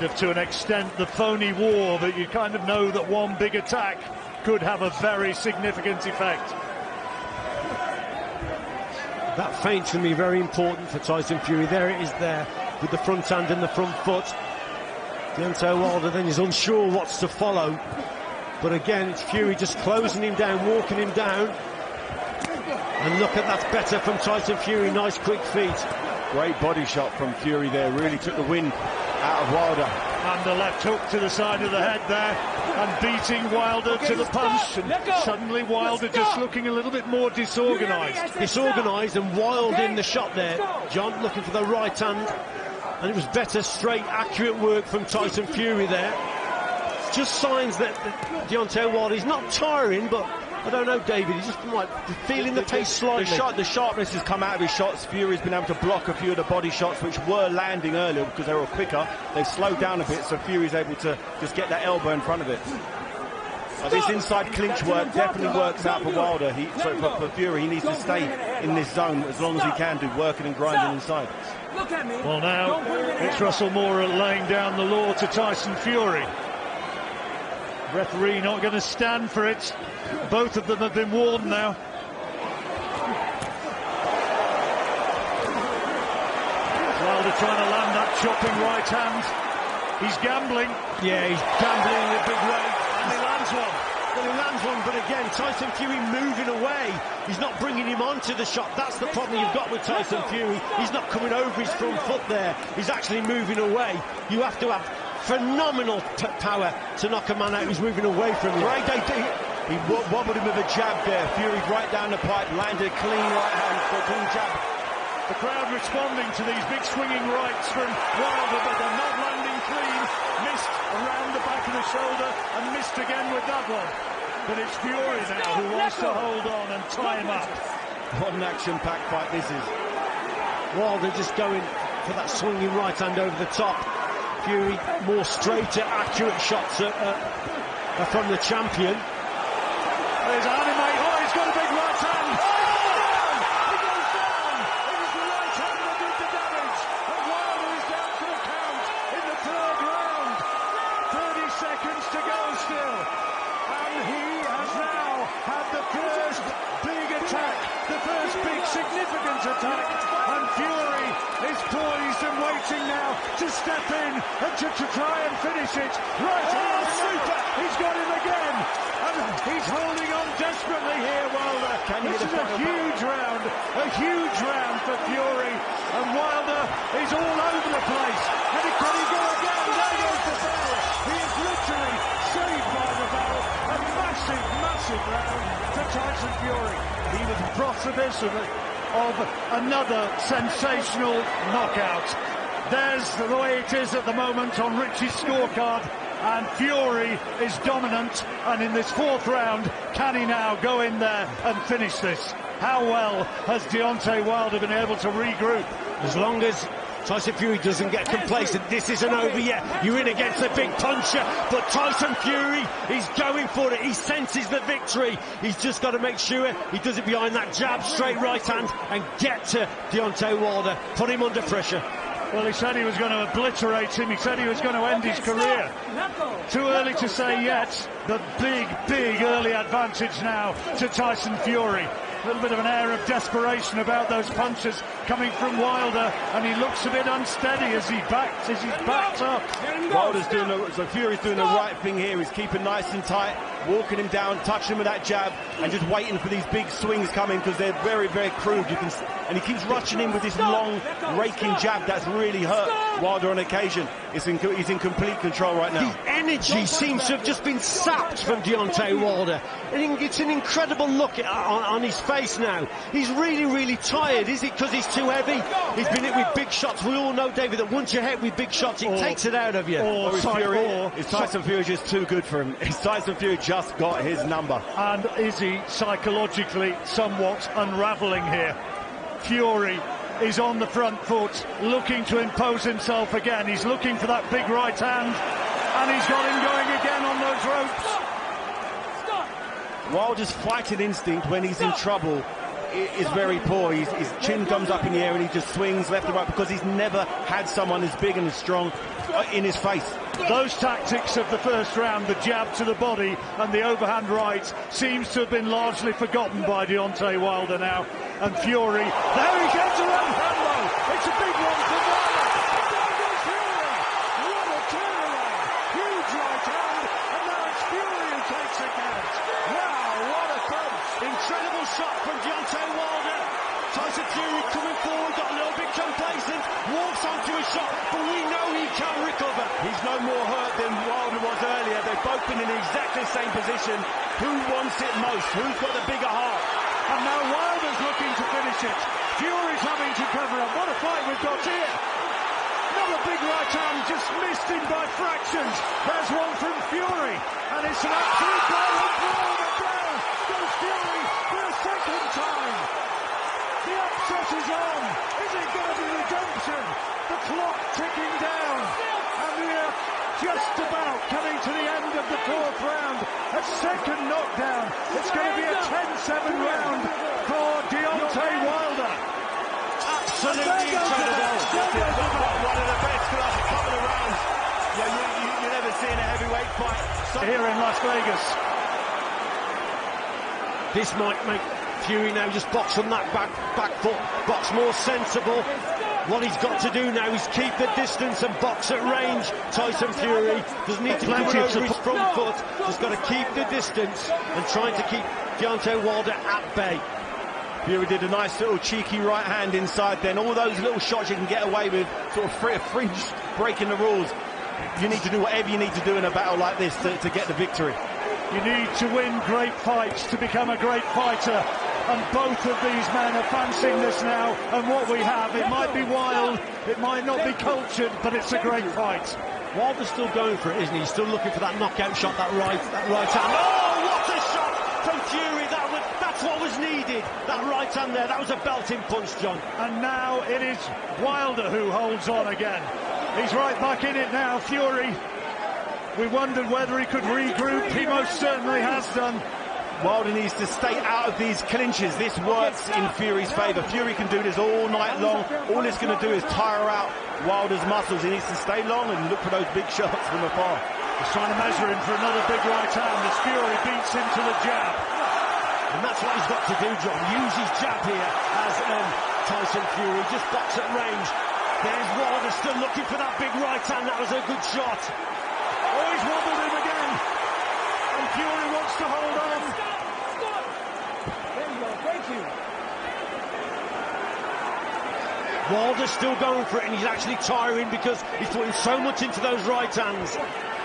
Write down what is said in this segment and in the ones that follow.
To an extent, the phony war, that you kind of know that one big attack could have a very significant effect. That feint's going to be very important for Tyson Fury. There it is there, with the front hand and the front foot. Deontay Wilder then is unsure what's to follow. But again, it's Fury just closing him down, walking him down. And look at that, better from Tyson Fury, nice quick feet. Great body shot from Fury there, really took the wind out of Wilder. And the left hook to the side of the head there, and beating Wilder to the punch. And suddenly Wilder just looking a little bit more disorganised. Disorganised and wild in the shot there. John looking for the right hand. And it was better, straight, accurate work from Tyson Fury there. It's just signs that Deontay Wilder is not tiring, but I don't know, David, he's just like feeling the pace slightly. The sharpness has come out of his shots. Fury's been able to block a few of the body shots which were landing earlier because they were quicker. They've slowed down a bit, so Fury's able to just get that elbow in front of it. This inside clinch work definitely works out for Wilder. For Fury, he needs to stay in this zone as long as he can do, working and grinding inside. Well, now it's Russell Moore laying down the law to Tyson Fury. Referee not going to stand for it. Both of them have been warned now. Wilder trying to land that chopping right hand. He's gambling. Yeah, he's gambling in a big way. And he lands one. Well, he lands one, but again, Tyson Fury moving away. He's not bringing him onto the shot. That's the problem you've got with Tyson Fury. He's not coming over his front foot there. He's actually moving away. You have to have phenomenal power to knock a man out who's moving away from you. Right, he wobbled him with a jab there. Fury right down the pipe, landed a clean right hand for a clean jab. The crowd responding to these big swinging rights from Wilder, but they're not landing clean. Missed around the back of the shoulder and missed again with that one. But it's Fury now who wants to hold on and tie him up. What an action-packed fight this is. Wilder just going for that swinging right hand over the top. Fury more straighter, accurate shots from the champion. There's Animate. Oh, he's got a big right hand. Oh, he goes down. It was the right hand that did the damage. And Wilder is down for the count in the third round. 30 seconds to go still. And he has now had the first big attack, the first big significant attack. And Fury is poised and waiting now to step in and to try and finish it. Right hand, super. He's got him again. And he's holding on desperately here, Wilder. This is a huge round for Fury. And Wilder is all over the place. And can he go again? There goes the bell. He is literally saved by the bell. A massive round for Tyson Fury. He was precipice of another sensational knockout. There's the way it is at the moment on Richie's scorecard. And Fury is dominant, and in this fourth round, can he now go in there and finish this? How well has Deontay Wilder been able to regroup? As long as Tyson Fury doesn't get complacent, this isn't over yet. You're in against a big puncher, but Tyson Fury, he's going for it. He senses the victory. He's just got to make sure he does it behind that jab, straight right hand, and get to Deontay Wilder, put him under pressure. Well, he said he was going to obliterate him. He said he was going to end his career. Too early to say yet. The big early advantage now to Tyson Fury. A little bit of an air of desperation about those punches coming from Wilder, and he looks a bit unsteady as he's backed up. So Fury's doing the right thing here. He's keeping nice and tight, walking him down, touching him with that jab, and just waiting for these big swings coming because they're very, very crude. And he keeps rushing in with this long, raking jab that's really hurt Wilder on occasion. He's in complete control right now. The energy seems to have just been sapped from Deontay Wilder. And it's an incredible look on his face now. He's really, really tired. Is it because he's too heavy? He's been hit with big shots. We all know, David, that once you're hit with big shots, it takes it out of you. Is Tyson Fury just too good for him? Is Tyson Fury just got his number? And is he psychologically somewhat unravelling here? Fury is on the front foot, looking to impose himself again. He's looking for that big right hand, and he's got him going again on those ropes. Wilder's fighting instinct when he's in trouble is very poor. His chin comes up in the air and he just swings left and right because he's never had someone as big and as strong in his face. Those tactics of the first round, the jab to the body and the overhand right, seems to have been largely forgotten by Deontay Wilder now. And Fury, there he gets a right hand low. It's a big one for Wilder. Down goes Fury. What a turnaround. Huge right hand, and now it's Fury who takes the count. Wow, what a punch. Incredible shot from Deontay Wilder. Tyson Fury coming forward, got a little bit complacent, walks onto a shot, but we know he can recover. He's no more hurt than Wilder was earlier. They've both been in exactly the same position. Who wants it most? Who's got the bigger heart? And now Wilder's looking to finish it. Fury's having to cover up. What a fight we've got here. Another big right hand, just missed him by fractions. There's one from Fury, and it's an absolute blow and brawl, but down goes Fury for a second time. The upset is on. Is it going to be redemption? The clock ticking down, and we're just about coming to the end of the fourth round. A second knockdown. It's going to be a 10-7 round for Deontay Wilder. Absolutely incredible. One of the best for us, a couple of rounds. You never see in a heavyweight fight. Here in Las Vegas. This might make Fury now just box from that back foot, box more sensible. What he's got to do now is keep the distance and box at range. Tyson Fury doesn't need to come over his front foot, just got to keep the distance and trying to keep Deontay Wilder at bay. Fury did a nice little cheeky right hand inside then. All those little shots you can get away with, sort of fringe breaking the rules. You need to do whatever you need to do in a battle like this to get the victory. You need to win great fights to become a great fighter. And both of these men are fancying this now. And what we have, it might be wild, it might not be cultured, but it's a great fight. Wilder's still going for it, isn't he? He's still looking for that knockout shot, that right hand. Oh, what a shot from Fury! That's what was needed. That right hand there, that was a belting punch, John. And now it is Wilder who holds on again. He's right back in it now, Fury. We wondered whether he could regroup. He most certainly has done. Wilder needs to stay out of these clinches. This works in Fury's favour. Fury can do this all night long. All it's going to do is tire out Wilder's muscles. He needs to stay long and look for those big shots from afar. He's trying to measure him for another big right hand as Fury beats him to the jab. And that's what he's got to do, John. Use his jab here as Tyson Fury. Just box at range. There's Wilder still looking for that big right hand. That was a good shot. Oh, he's wobbled him again. And Fury wants to hold on. Wilder's still going for it, and he's actually tiring because he's putting so much into those right hands.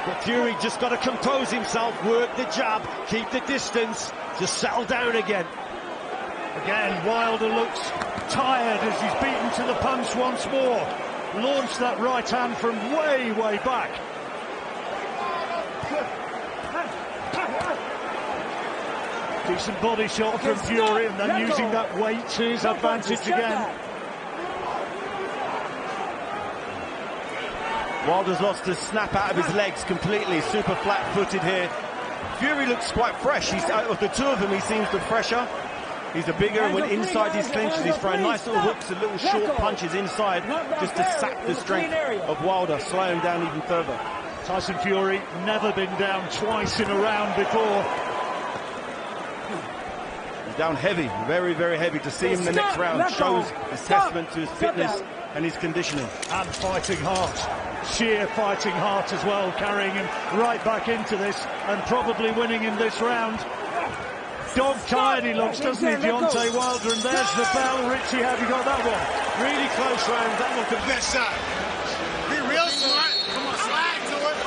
But Fury just got to compose himself, work the jab, keep the distance, just settle down again. Again, Wilder looks tired as he's beaten to the punch once more. Launched that right hand from way, way back. Decent body shot from Fury, and then using that weight to his advantage again. Wilder's lost his snap out of his legs completely, super flat-footed here. Fury looks quite fresh. He's out of the two of them, he seems the fresher. He's a bigger, and when inside his clinches, he's throwing nice little hooks and little short punches inside just to sap the strength of Wilder, slow him down even further. Tyson Fury never been down twice in a round before. He's down heavy, very, very heavy. To see him in the next round shows a testament to his fitness and his conditioning. And fighting heart, sheer fighting heart as well, carrying him right back into this and probably winning in this round. Dog-tired he looks, doesn't he, Deontay Wilder? And there's the bell. Richie, have you got that one? Really close round. That looked a best shot. Be real smart. Come on, slide to it.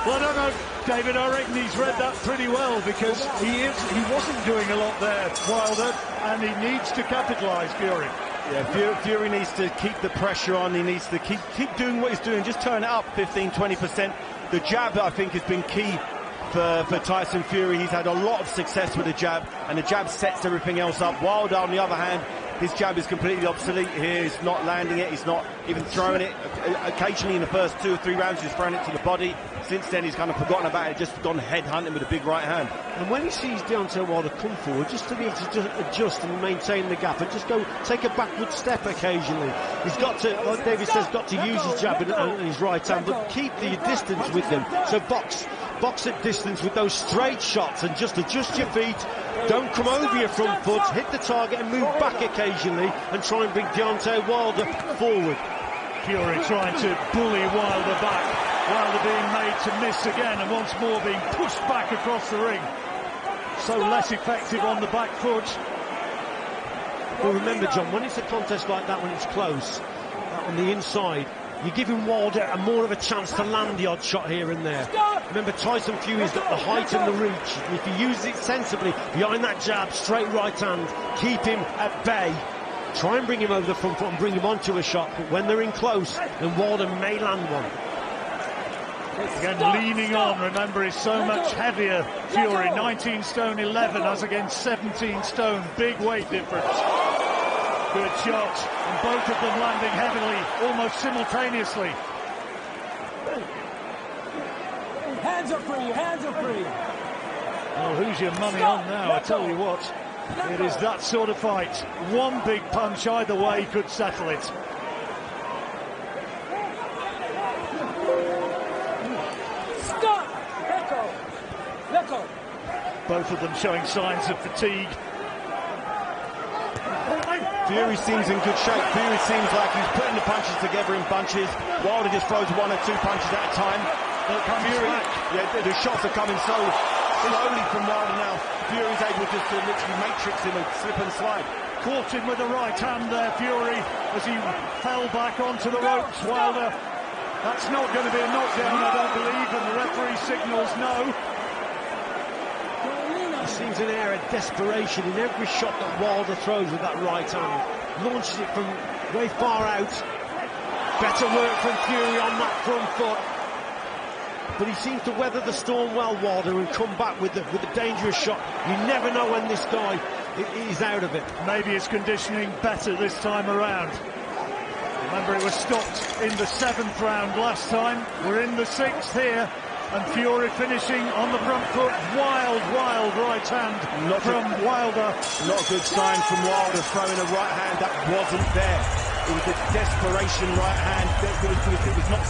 Well, I don't know, David. I reckon he's read that pretty well because he wasn't doing a lot there, Wilder, and he needs to capitalise, Fury. Yeah, Fury needs to keep the pressure on. He needs to keep doing what he's doing. Just turn it up 15-20%. The jab, I think, has been key for Tyson Fury. He's had a lot of success with the jab, and the jab sets everything else up. Wilder, on the other hand, his jab is completely obsolete here. He's not landing it, he's not even throwing it. Occasionally in the first 2 or 3 rounds he's thrown it to the body. Since then he's kind of forgotten about it, just gone head hunting with a big right hand. And when he sees Deontay Wilder come forward, just to be able to just adjust and maintain the gap and just go take a backward step occasionally. He's got to, like David says, got to use his jab and his right hand, but keep the distance with them. So box at distance with those straight shots and just adjust your feet. Don't come over your front foot, hit the target and move back occasionally and try and bring Deontay Wilder forward. Fury trying to bully Wilder back. Wilder being made to miss again and once more being pushed back across the ring. So less effective on the back foot. Well, remember, John, when it's a contest like that, when it's close, on the inside, you're giving Wilder more of a chance to land the odd shot here and there. Remember, Tyson Fury's got the height and the reach. And if he uses it sensibly, behind that jab, straight right hand, keep him at bay. Try and bring him over the front foot and bring him onto a shot. But when they're in close, then Wilder may land one. Again, leaning on. Remember, he's so much heavier. Fury, 19 stone 11 as against 17 stone. Big weight difference. Good shot, and both of them landing heavily, almost simultaneously. Hands are free, hands are free. Well, who's your money on now? I tell you what, it is that sort of fight. One big punch either way could settle it. Stop! Let go. Both of them showing signs of fatigue. Fury seems in good shape. Fury seems like he's putting the punches together in bunches. Wilder just throws 1 or 2 punches at a time. Fury, the shots are coming so slowly from Wilder now. Fury's able just to literally matrix him and slip and slide. Caught him with the right hand there, Fury, as he fell back onto the ropes. Wilder, that's not going to be a knockdown, I don't believe, and the referee signals no. He seems an air of desperation in every shot that Wilder throws with that right hand. Launches it from way far out. Better work from Fury on that front foot. But he seems to weather the storm well, Wilder, and come back with the dangerous shot. You never know when this guy is out of it. Maybe his conditioning better this time around. Remember, it was stopped in the 7th round last time. We're in the 6th here. And Fury finishing on the front foot. Wild right hand from Wilder. Not a good sign from Wilder, throwing a right hand that wasn't there. It was a desperation right hand. It was not...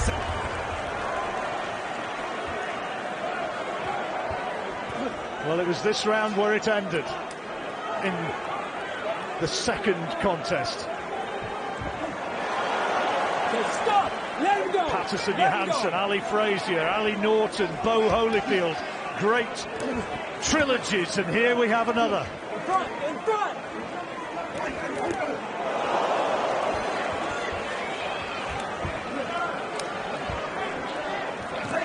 Well, it was this round where it ended. In the 2nd contest. Stop! Let him go! Patterson Johansson, Ali Frazier, Ali Norton, Bo Holyfield. Great trilogies, and here we have another. In front!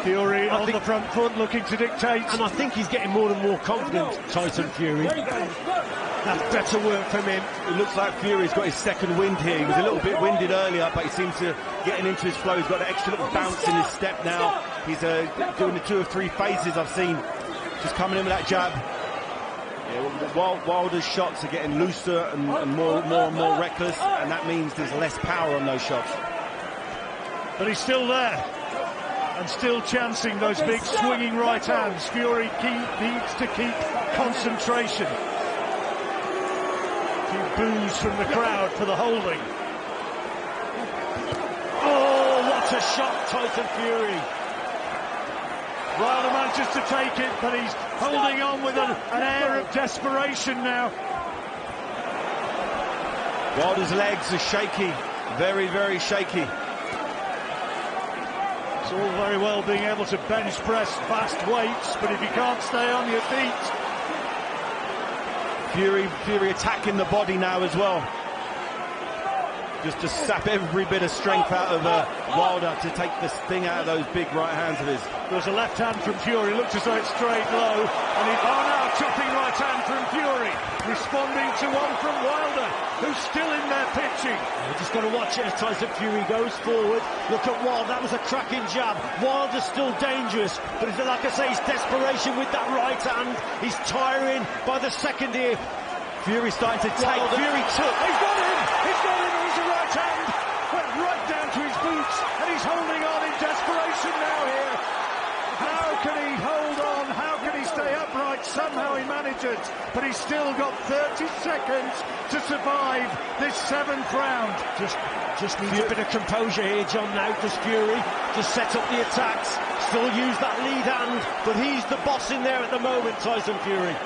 Fury on the front foot, looking to dictate. And I think he's getting more and more confident, Tyson Fury. That's better work from him. It looks like Fury's got his second wind here. He was a little bit winded earlier, but he seems to getting into his flow. He's got an extra little bounce in his step now. He's doing the 2 or 3 phases I've seen. Just coming in with that jab. Yeah, Wilder's shots are getting looser and more and more reckless, and that means there's less power on those shots. But he's still there. And still chancing those big swinging right hands. Fury needs to keep concentration. A few boos from the crowd for the holding. Oh, what a shot, Tyson Fury. Wilder manages to take it, but he's holding on with an air of desperation now. Wilder's legs are shaky. Very shaky. It's all very well being able to bench press fast weights, but if you can't stay on your feet. Fury attacking the body now as well. Just to sap every bit of strength out of Wilder to take the sting out of those big right hands of his. There's a left hand from Fury, looks as though it's straight low, and now chopping right hand from Fury, responding to one from Wilder, who's still in there pitching. We've just got to watch it as Tyson Fury goes forward. Look at Wilder, that was a cracking jab. Wilder's still dangerous, but like I say, he's desperation with that right hand. He's tiring by the second here. Fury's starting to take. Fury took. He's got him! He's got him! He's a right hand! Went right down to his boots, and he's holding on in desperation now here. How can he hold on? How can he stay upright? Somehow he manages, but he's still got 30 seconds to survive this 7th round. Just needs a bit of composure here, John, now. Does Fury just set up the attacks, still use that lead hand, but he's the boss in there at the moment, Tyson Fury.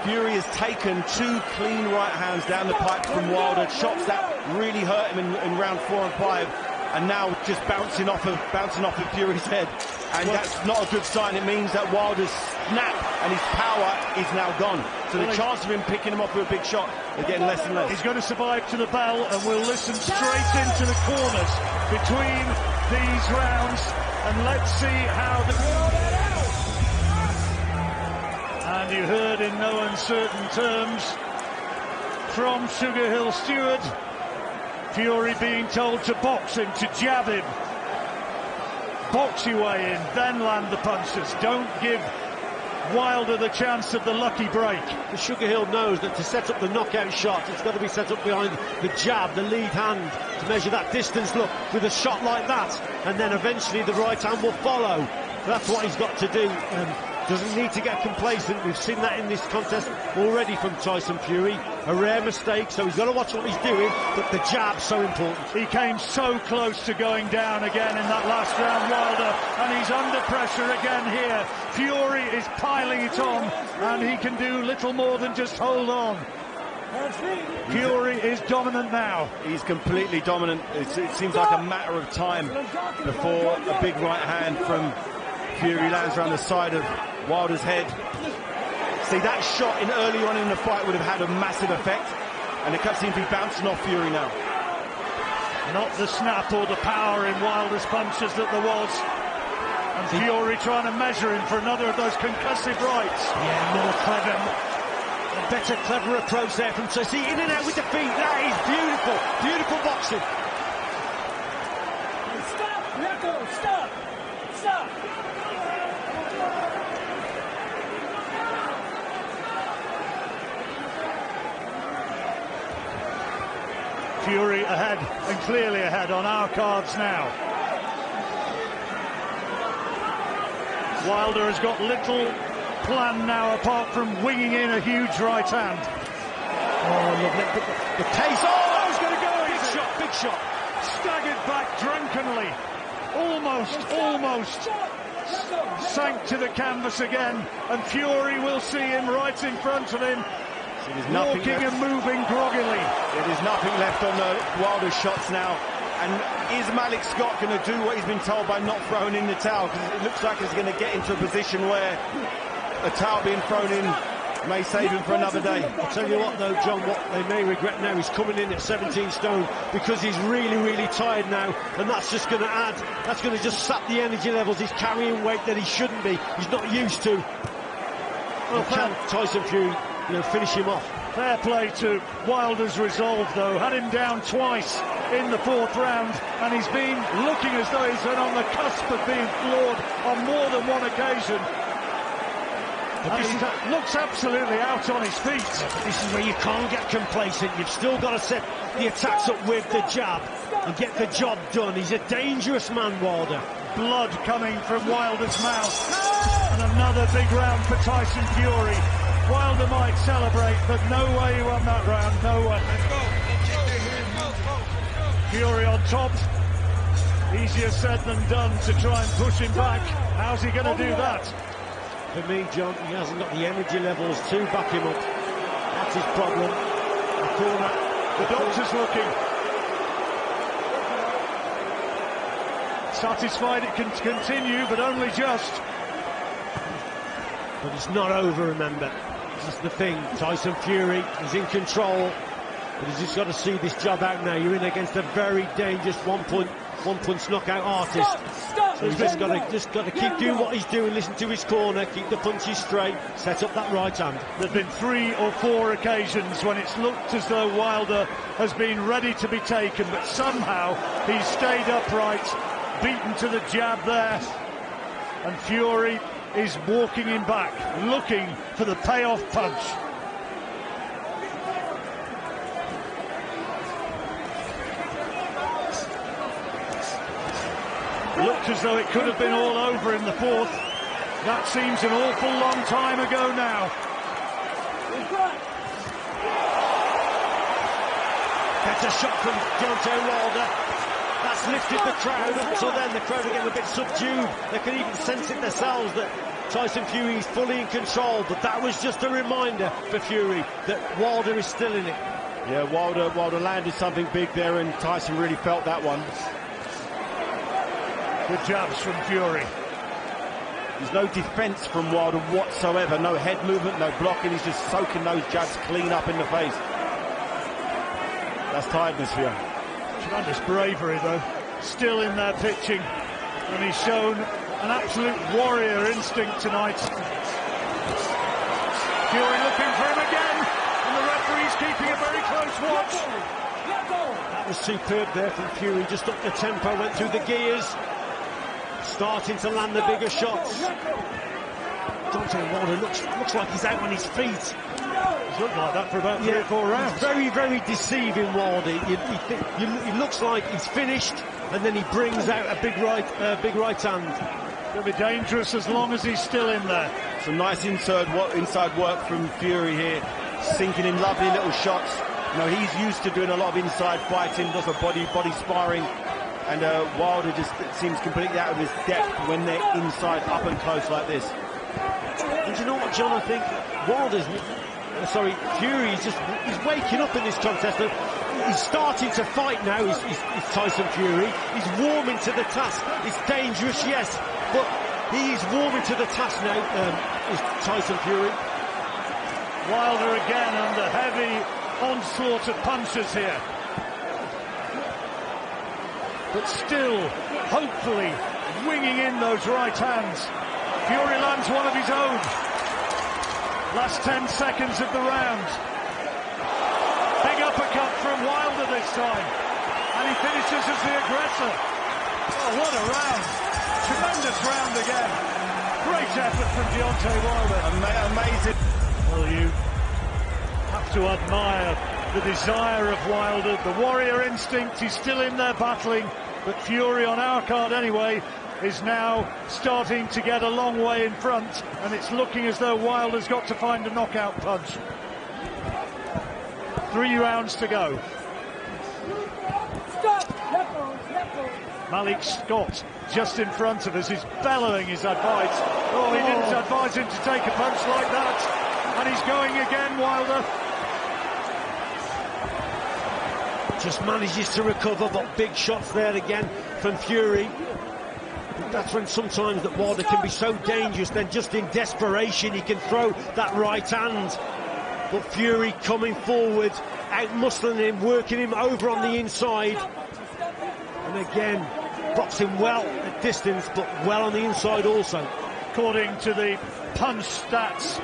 Fury has taken 2 clean right hands down the pipe from Wilder, shots that really hurt him in round 4 and 5, and now just bouncing off of Fury's head. And that's not a good sign. It means that Wilder's snap and his power is now gone. So the chance of him picking him off with a big shot is getting less and less. He's going to survive to the bell, and we'll listen straight into the corners between these rounds, and let's see how the... And you heard in no uncertain terms from Sugar Hill Stewart, Fury being told to box him, to jab him. Box your way in, then land the punches. Don't give Wilder the chance of the lucky break. The Sugar Hill knows that to set up the knockout shot, it's got to be set up behind the jab, the lead hand, to measure that distance. Look, with a shot like that, and then eventually the right hand will follow. That's what he's got to do. Doesn't need to get complacent. We've seen that in this contest already from Tyson Fury. A rare mistake, so he's got to watch what he's doing, but the jab's so important. He came so close to going down again in that last round, Wilder, and he's under pressure again here. Fury is piling it on, and he can do little more than just hold on. Fury is dominant now. He's completely dominant. It seems like a matter of time before a big right hand from Fury lands around the side of Wilder's head. See, that shot in early on in the fight would have had a massive effect, and it seems to be bouncing off Fury now. Not the snap or the power in Wilder's punches that there was. And Fury trying to measure him for another of those concussive rights. Yeah, more clever. A better, clever approach there from Tyson. In and out with the feet. That is beautiful. Beautiful boxing. Stop! Let go! Stop! Stop! Fury ahead, and clearly ahead on our cards now. Wilder has got little plan now apart from winging in a huge right hand. Oh, lovely. The pace. Oh, he's going to go. Big shot, big shot. Staggered back drunkenly. Almost sank to the canvas again, and Fury will see him right in front of him. Walking and moving groggily. There's nothing left on Wilder's shots now. And is Malik Scott going to do what he's been told by not throwing in the towel? Because it looks like he's going to get into a position where a towel being thrown in may save him for another day. I'll tell you what, though, John, what they may regret now, he's coming in at 17 stone because he's really, really tired now. And that's just going to add, that's going to just sap the energy levels. He's carrying weight that he shouldn't be. He's not used to. Well, can Tyson Fury, finish him off? Fair play to Wilder's resolve, though. Had him down twice in the 4th round, and he's been looking as though he's been on the cusp of being floored on more than one occasion. But he looks absolutely out on his feet. This is where you can't get complacent. You've still got to set the attacks up with the jab and get the job done. He's a dangerous man, Wilder. Blood coming from Wilder's mouth. And another big round for Tyson Fury. Wilder might celebrate, but no way he won that round, no way. Fury on top. Easier said than done to try and push him back. How's he going to do that? For me, John, he hasn't got the energy levels to back him up. That's his problem. The corner. The doctor's looking. Satisfied it can continue, but only just. But it's not over, remember. That's the thing. Tyson Fury is in control, but he's just got to see this job out now. You're in against a very dangerous one-punch knockout artist. Stop! So he's just got to keep doing what he's doing. Listen to his corner, keep the punches straight, set up that right hand. There've been 3 or 4 occasions when it's looked as though Wilder has been ready to be taken, but somehow he's stayed upright, beaten to the jab there, and Fury is walking him back, looking for the payoff punch. Looked as though it could have been all over in the fourth. That seems an awful long time ago now. That's a shot from Deontay Wilder. That's lifted the crowd. Until then, the crowd are getting a bit subdued. They can even sense it themselves that Tyson Fury is fully in control. But that was just a reminder for Fury that Wilder is still in it. Yeah, Wilder landed something big there, and Tyson really felt that one. Good jabs from Fury. There's no defence from Wilder whatsoever. No head movement, no blocking. He's just soaking those jabs clean up in the face. That's tiredness for you. Tremendous bravery, though. Still in there pitching. And he's shown an absolute warrior instinct tonight. Fury looking for him again. And the referee's keeping a very close watch. That was superb there from Fury. Just up the tempo, went through the gears. Starting to land the bigger shots. Deontay Wilder looks like he's out on his feet. He's looked like that for about 3 or 4 rounds. Very, very deceiving, Wilder. He looks like he's finished, and then he brings out a big right hand. It'll be dangerous as long as he's still in there. Some nice inside work from Fury here, sinking in lovely little shots. You know, he's used to doing a lot of inside fighting, lots of body sparring. And Wilder just seems completely out of his depth when they're inside, up and close like this. And you know what, John? I think Fury he's waking up in this contest. He's starting to fight now. He's Tyson Fury. He's warming to the task. It's dangerous, yes, but he's warming to the task now. Is Tyson Fury. Wilder again under heavy onslaught of punches here. But still, hopefully, winging in those right hands. Fury lands one of his own. Last 10 seconds of the round. Big uppercut from Wilder this time. And he finishes as the aggressor. Oh, what a round. Tremendous round again. Great effort from Deontay Wilder. Amazing. Well, you have to admire the desire of Wilder, the warrior instinct. He's still in there battling. But Fury, on our card anyway, is now starting to get a long way in front, and it's looking as though Wilder's got to find a knockout punch. 3 rounds to go. Malik Scott just in front of us is bellowing his advice. Oh, he didn't advise him to take a punch like that. And he's going again, Wilder. Just manages to recover, but big shots there again from Fury. That's when sometimes that Wilder can be so dangerous, then just in desperation he can throw that right hand. But Fury coming forward, out-muscling him, working him over on the inside. And again, boxing well at distance, but well on the inside also. According to the punch stats,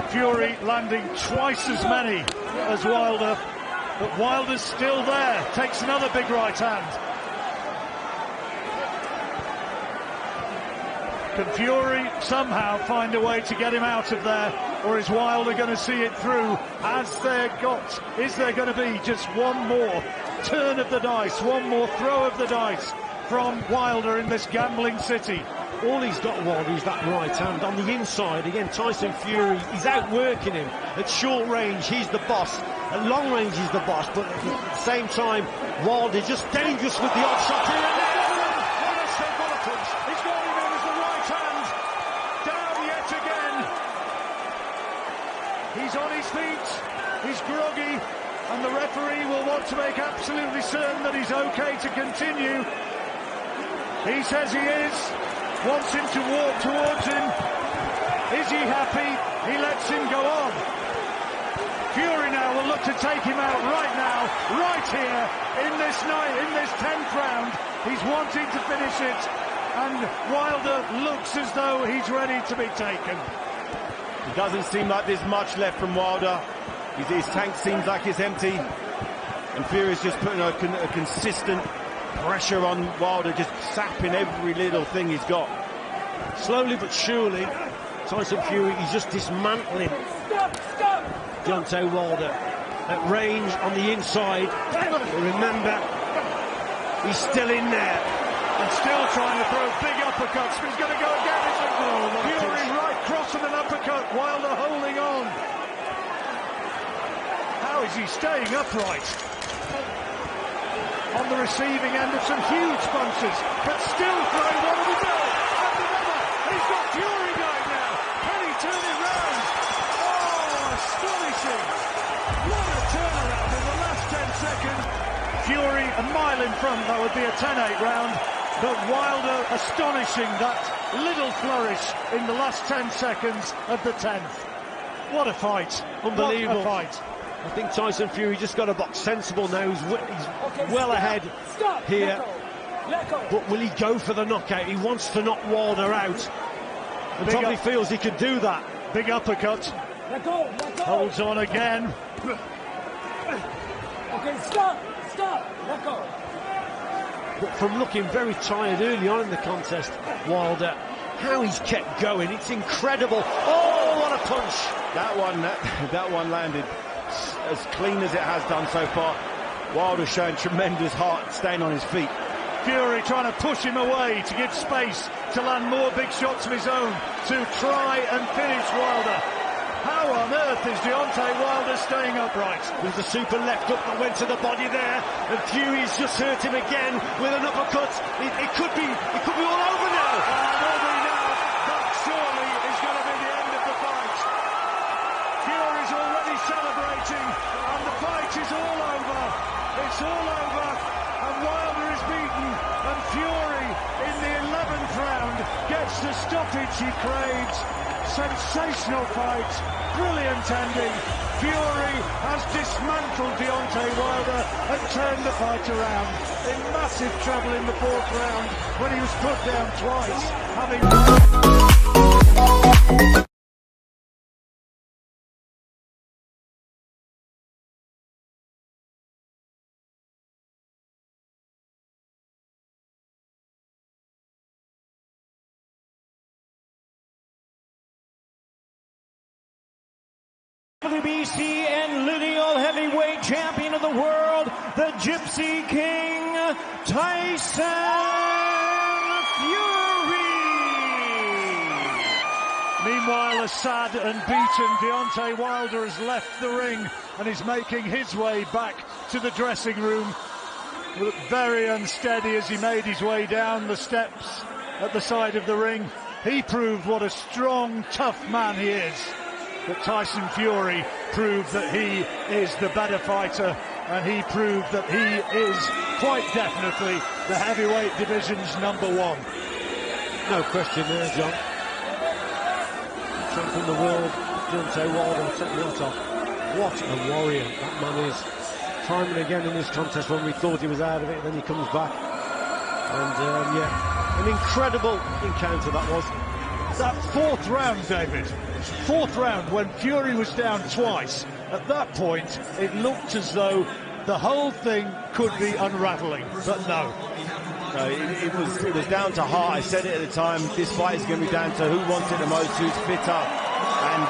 Fury landing twice as many as Wilder. But Wilder's still there, takes another big right hand. Can Fury somehow find a way to get him out of there, or is Wilder going to see it through? Is there going to be just one more turn of the dice, one more throw of the dice from Wilder in this gambling city? All he's got, Wilder, is that right hand on the inside. Again, Tyson Fury, he's outworking him. At short range, he's the boss. At long range, he's the boss. But at the same time, Wilder just dangerous with the odd shot here and there. He's got him in as the right hand. Down yet again. He's on his feet. He's groggy. And the referee will want to make absolutely certain that he's okay to continue. He says he is. Wants him to walk towards him. Is he happy? He lets him go on. Fury now will look to take him out right now, right here, in this 10th round. He's wanting to finish it, and Wilder looks as though he's ready to be taken. It doesn't seem like there's much left from Wilder. His tank seems like it's empty, and Fury's just putting a consistent pressure on Wilder, just sapping every little thing he's got. Slowly but surely, Tyson Fury, he's just dismantling Deontay Wilder at range on the inside. But remember, he's still in there, and Still trying to throw big uppercuts, but he's going to go again. Fury right cross and an uppercut. Wilder holding on. How is he staying upright? On the receiving end of some huge punches, but still throwing one of his own. And another. He's got Fury going now. Can he turn it round? Oh, astonishing. What a turnaround in the last 10 seconds. Fury a mile in front. That would be a 10-8 round. But Wilder astonishing that little flourish in the last 10 seconds of the 10th. What a fight. Unbelievable. What a fight. I think Tyson Fury just got to box sensible now. He's well ahead here. Let go. But will he go for the knockout? He wants to knock Wilder out. And probably feels he could do that. Big uppercut. Let go. Let go. Holds on again. Okay, stop. Let go. But from looking very tired early on in the contest, Wilder, how he's kept going, it's incredible. Oh, what a punch! That one landed as clean as it has done so far. Wilder showing tremendous heart, staying on his feet. Fury trying to push him away to give space to land more big shots of his own to try and finish Wilder. How on earth is Deontay Wilder staying upright? There's a super left hook that went to the body there, and Fury's just hurt him again with an uppercut. It could be all over now. Will be now. That surely is going to be the end of the fight. Fury's already celebrating, and the fight is all over. It's all over, and Wilder is beaten, and Fury in the 11th round gets the stoppage he craves. Sensational fight, brilliant ending. Fury has dismantled Deontay Wilder and turned the fight around. In massive trouble in the 4th round when he was put down twice, having... WBC and lineal heavyweight champion of the world, the Gypsy King, Tyson Fury. Meanwhile, a sad and beaten Deontay Wilder has left the ring and is making his way back to the dressing room. Looked very unsteady as he made his way down the steps at the side of the ring. He proved what a strong, tough man he is. But Tyson Fury proved that he is the better fighter, and he proved that he is quite definitely the heavyweight division's #1. No question there, John. Champion of the world, Deontay Wilder, took the hat off. What a warrior that man is. Time and again in this contest when we thought he was out of it, then he comes back. And yeah, an incredible encounter that was. That 4th round, David. 4th round, when Fury was down twice, at that point it looked as though the whole thing could be unravelling, but no. No, it was down to heart. I said it at the time, this fight is going to be down to who wants it the most, who's fitter, and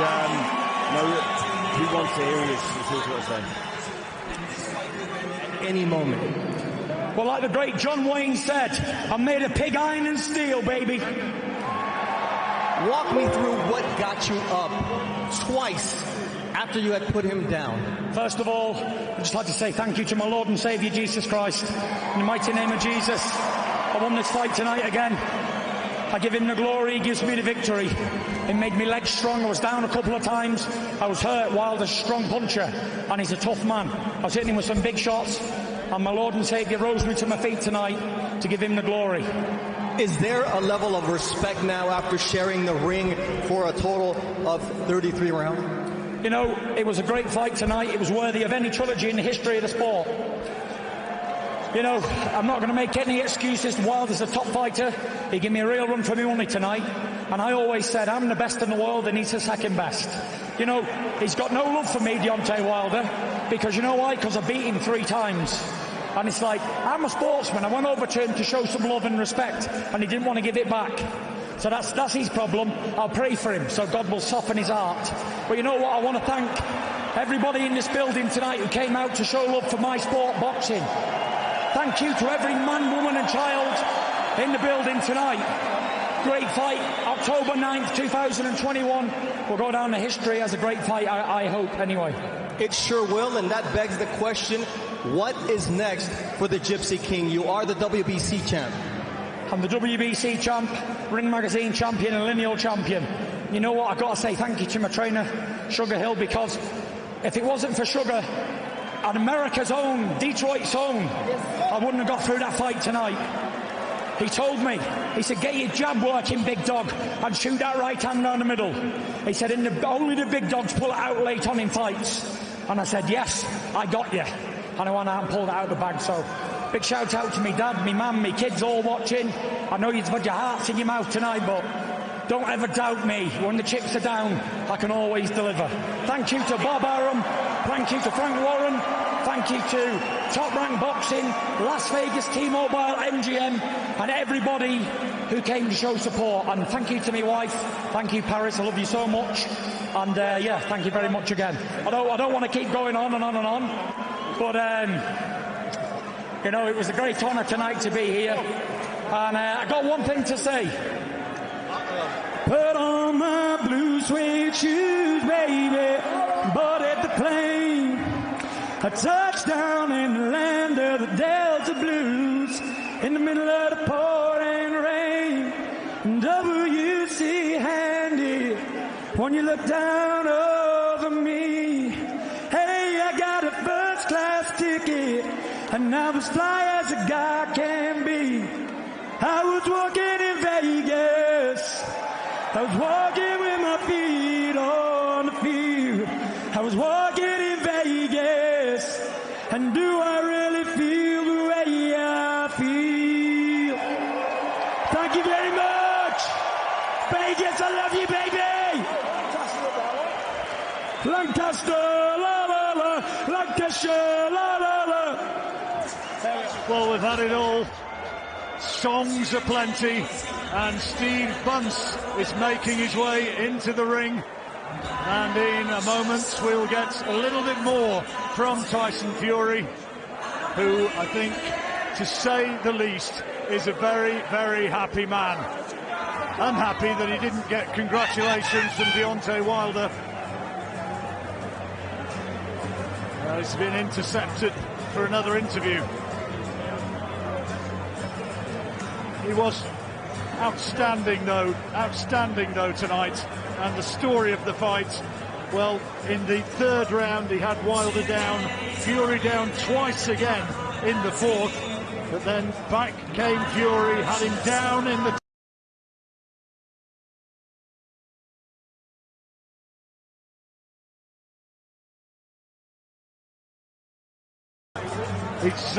who wants it. Here he is, what I say. Any moment. Well, like the great John Wayne said, I'm made of pig iron and steel, baby. Walk me through what got you up twice after you had put him down. First of all, I'd just like to say thank you to my Lord and Saviour Jesus Christ. In the mighty name of Jesus, I won this fight tonight again. I give him the glory, he gives me the victory. It made me legs strong. I was down a couple of times. I was hurt. Wilder's a strong puncher, and he's a tough man. I was hitting him with some big shots, and my Lord and Saviour rose me to my feet tonight to give him the glory. Is there a level of respect now after sharing the ring for a total of 33 rounds? You know, it was a great fight tonight. It was worthy of any trilogy in the history of the sport. You know, I'm not going to make any excuses. Wilder's a top fighter. He gave me a real run for my money tonight. And I always said, I'm the best in the world and he's the second best. You know, he's got no love for me, Deontay Wilder, because you know why? Because I beat him 3 times. And it's like, I'm a sportsman. I went over to him to show some love and respect, and he didn't want to give it back. So that's his problem. I'll pray for him, so God will soften his heart. But you know what? I want to thank everybody in this building tonight who came out to show love for my sport, boxing. Thank you to every man, woman and child in the building tonight. Great fight, October 9th, 2021. Will go down to history as a great fight, I hope, anyway. It sure will, and that begs the question, what is next for the Gypsy King? You are the WBC champ. I'm the WBC champ, Ring Magazine champion, and lineal champion. You know what, I've got to say thank you to my trainer, Sugar Hill, because if it wasn't for Sugar and America's own, Detroit's own, I wouldn't have got through that fight tonight. He told me, he said, get your jab working, big dog, and shoot that right hand down the middle. He said, only the big dogs pull it out late on in fights. And I said, yes, I got you. And I went out and pulled it out of the bag. So big shout out to me dad, me mum, me kids all watching. I know you've had your hearts in your mouth tonight, but don't ever doubt me. When the chips are down, I can always deliver. Thank you to Bob Arum. Thank you to Frank Warren. Thank you to Top Rank Boxing, Las Vegas, T-Mobile, MGM, and everybody who came to show support. And thank you to my wife. Thank you, Paris. I love you so much. And yeah, thank you very much again. I don't want to keep going on and on and on, but you know, it was a great honour tonight to be here. And I got one thing to say. Put on my blue suede shoes, baby, boarded the plane. A touchdown in the land of the Delta Blues, in the middle of the pouring rain. WC handy, when you look down over me. Hey, I got a first class ticket, and I'm as fly as a guy can be. I was walking in Vegas, I was walking with my feet on the field. I was walking in Vegas, and do I really feel the way I feel? Thank you very much. Vegas, I love you, baby. Lancaster, la la la. Lancashire, la la la. Well, we've had it all. Songs aplenty, and Steve Bunce is making his way into the ring. And in a moment, we'll get a little bit more from Tyson Fury, who I think, to say the least, is a very, very happy man. Unhappy that he didn't get congratulations from Deontay Wilder. He's been intercepted for another interview. He was outstanding though tonight. And the story of the fight, well, in the third round he had Wilder down, Fury down twice again in the fourth, but then back came Fury, had him down in the it's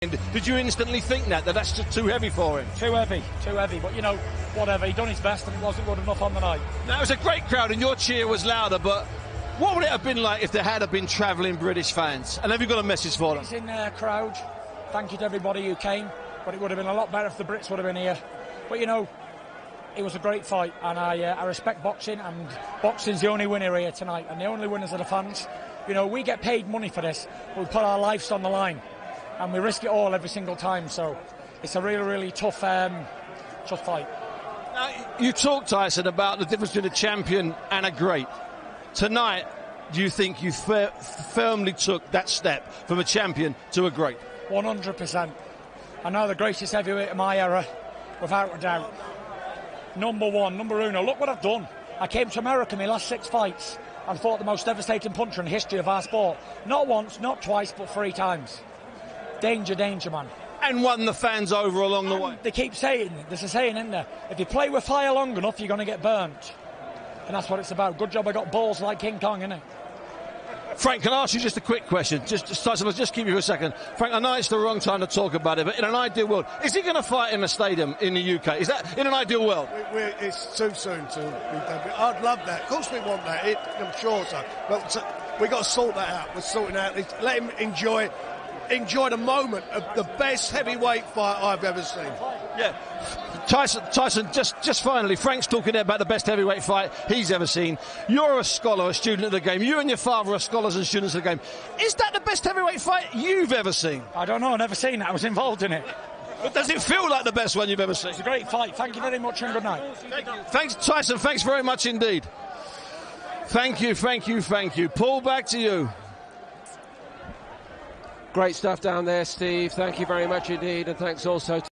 Did you instantly think that's just too heavy for him? Too heavy. But, you know, whatever. He done his best and it wasn't good enough on the night. Now, it was a great crowd and your cheer was louder, but what would it have been like if there had been travelling British fans? And have you got a message for them? He's in there, crowd. Thank you to everybody who came. But it would have been a lot better if the Brits would have been here. But, you know, it was a great fight. And I respect boxing. And boxing's the only winner here tonight. And the only winners are the fans. You know, we get paid money for this. But we put our lives on the line. And we risk it all every single time. So it's a really, really tough fight. Now, you talked, Tyson, about the difference between a champion and a great. Tonight, do you think you firmly took that step from a champion to a great? 100%. I know the greatest heavyweight of my era, without a doubt. Number one, number uno. Look what I've done. I came to America in my last 6 fights and fought the most devastating puncher in the history of our sport. Not once, not twice, but 3 times. Danger, danger, man. And won the fans over along the way. They keep saying, there's a saying in there, if you play with fire long enough, you're going to get burnt. And that's what it's about. Good job I got balls like King Kong, innit? Frank, can I ask you just a quick question? Tyson, I'll just keep you for a second. Frank, I know it's the wrong time to talk about it, but in an ideal world, is he going to fight in a stadium in the UK? Is that in an ideal world? It's too soon to be done. I'd love that. Of course we want that. I'm sure so. But we've got to sort that out. We're sorting out. Let him enjoy the moment of the best heavyweight fight I've ever seen. Yeah. Tyson, just finally, Frank's talking there about the best heavyweight fight he's ever seen. You're a scholar, a student of the game. You and your father are scholars and students of the game. Is that the best heavyweight fight you've ever seen? I don't know, I've never seen it. I was involved in it. But does it feel like the best one you've ever seen? It's a great fight. Thank you very much and good night. Thanks, Tyson. Thanks very much indeed. Thank you. Paul, back to you. Great stuff down there, Steve. Thank you very much indeed, and thanks also to